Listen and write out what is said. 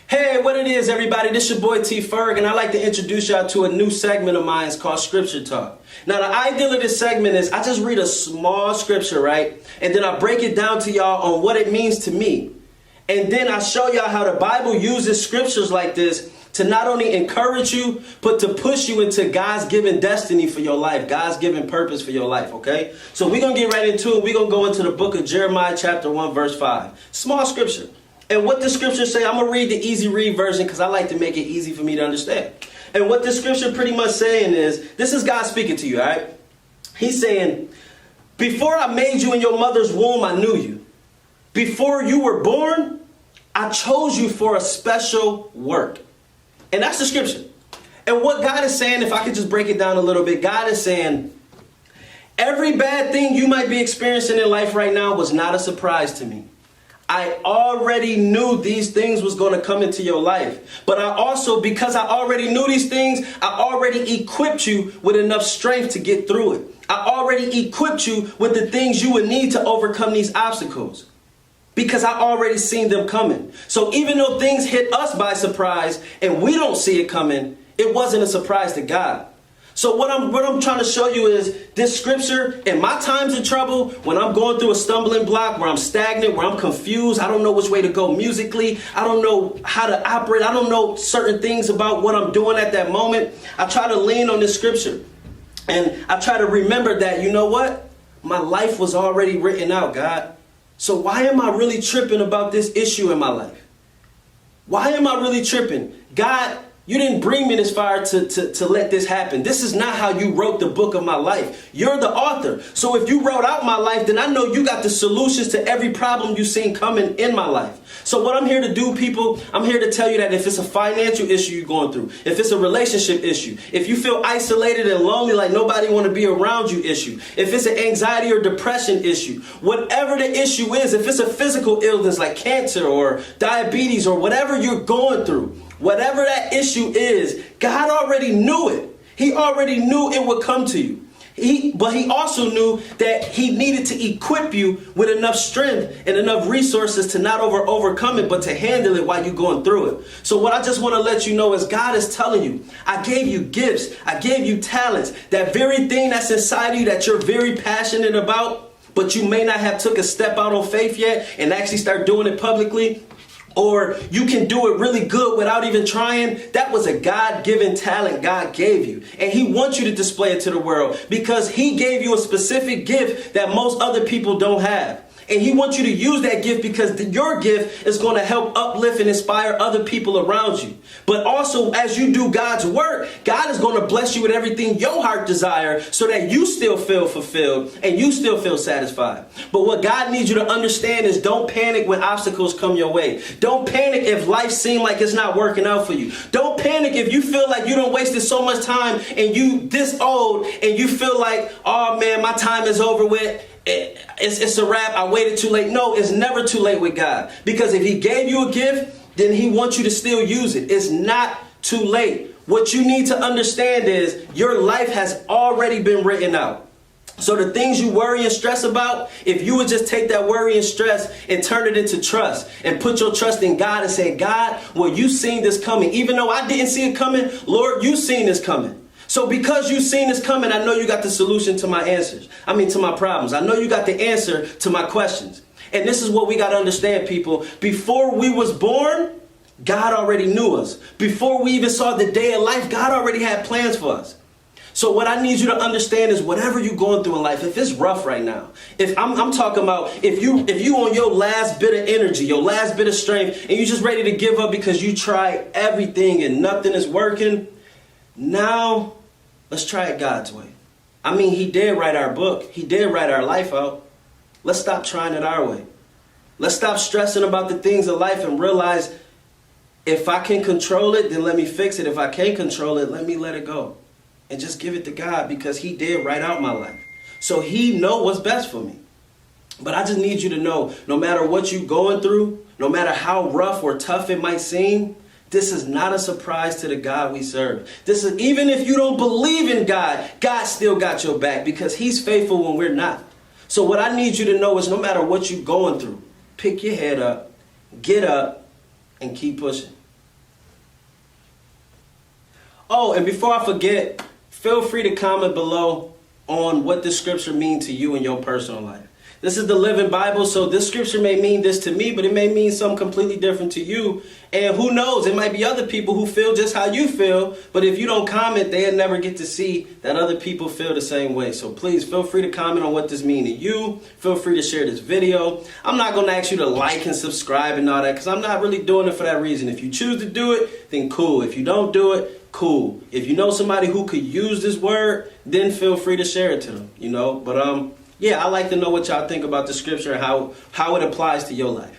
Hey, what it is, everybody? This your boy T-Ferg, and I'd like to introduce y'all to a new segment of mine. It's called Scripture Talk. Now, the ideal of this segment is I just read a small scripture, right? And then I break it down to y'all on what it means to me. And then I show y'all how the Bible uses scriptures like this to not only encourage you, but to push you into God's given destiny for your life, God's given purpose for your life, okay? So we're going to get right into it. We're going to go into the book of Jeremiah chapter 1, verse 5. Small scripture. And what the scriptures say, I'm going to read the easy read version because I like to make it easy for me to understand. And what the scripture pretty much saying is, this is God speaking to you, all right? He's saying, before I made you in your mother's womb, I knew you. Before you were born, I chose you for a special work. And that's the scripture. And what God is saying, if I could just break it down a little bit, God is saying, every bad thing you might be experiencing in life right now was not a surprise to me. I already knew these things was going to come into your life. But I also, because I already knew these things, I already equipped you with enough strength to get through it. I already equipped you with the things you would need to overcome these obstacles. Because I already seen them coming. So even though things hit us by surprise and we don't see it coming, it wasn't a surprise to God. So what I'm trying to show you is this scripture in my times of trouble, when I'm going through a stumbling block, where I'm stagnant, where I'm confused, I don't know which way to go musically, I don't know how to operate, I don't know certain things about what I'm doing at that moment. I try to lean on this scripture and I try to remember that, you know what? My life was already written out, God. So why am I really tripping about this issue in my life? Why am I really tripping? God, you didn't bring me this far to let this happen. This is not how you wrote the book of my life. You're the author. So if you wrote out my life, then I know you got the solutions to every problem you've seen coming in my life. So what I'm here to do, people, I'm here to tell you that if it's a financial issue you're going through, if it's a relationship issue, if you feel isolated and lonely like nobody want to be around you issue, if it's an anxiety or depression issue, whatever the issue is, if it's a physical illness like cancer or diabetes or whatever you're going through, whatever that issue is, God already knew it. He already knew it would come to you. But he also knew that he needed to equip you with enough strength and enough resources to not overcome it, but to handle it while you're going through it. So what I just want to let you know is God is telling you, I gave you gifts, I gave you talents, that very thing that's inside of you that you're very passionate about, but you may not have took a step out on faith yet and actually start doing it publicly. Or you can do it really good without even trying. That was a God-given talent God gave you. And he wants you to display it to the world because he gave you a specific gift that most other people don't have. And he wants you to use that gift because your gift is going to help uplift and inspire other people around you. But also, as you do God's work, God is going to bless you with everything your heart desires so that you still feel fulfilled and you still feel satisfied. But what God needs you to understand is don't panic when obstacles come your way. Don't panic if life seems like it's not working out for you. Don't panic if you feel like you done wasted so much time and you this old and you feel like, oh man, my time is over with. It's a wrap. I waited too late. No, it's never too late with God. Because if he gave you a gift, then he wants you to still use it. It's not too late. What you need to understand is your life has already been written out. So the things you worry and stress about, if you would just take that worry and stress and turn it into trust and put your trust in God and say, God, well, you seen this coming. Even though I didn't see it coming, Lord, you seen this coming. So because you've seen this coming, I know you got the solution to my answers. To my problems. I know you got the answer to my questions. And this is what we got to understand, people. Before we was born, God already knew us. Before we even saw the day of life, God already had plans for us. So what I need you to understand is whatever you're going through in life, if it's rough right now, if I'm talking about if you on your last bit of energy, your last bit of strength, and you're just ready to give up because you tried everything and nothing is working, now let's try it God's way. He did write our book. He did write our life out. Let's stop trying it our way. Let's stop stressing about the things of life and realize if I can control it, then let me fix it. If I can't control it, let me let it go. And just give it to God because he did write out my life. So he knows what's best for me. But I just need you to know, no matter what you're going through, no matter how rough or tough it might seem, this is not a surprise to the God we serve. This is, even if you don't believe in God, God still got your back because he's faithful when we're not. So what I need you to know is no matter what you're going through, pick your head up, get up, and keep pushing. Oh, and before I forget, feel free to comment below on what this scripture means to you in your personal life. This is the Living Bible, so this scripture may mean this to me, but it may mean something completely different to you. And who knows, it might be other people who feel just how you feel, but if you don't comment, they'll never get to see that other people feel the same way. So please feel free to comment on what this means to you. Feel free to share this video. I'm not going to ask you to like and subscribe and all that, because I'm not really doing it for that reason. If you choose to do it, then cool. If you don't do it, cool. If you know somebody who could use this word, then feel free to share it to them, you know. But yeah, I like to know what y'all think about the scripture and how it applies to your life.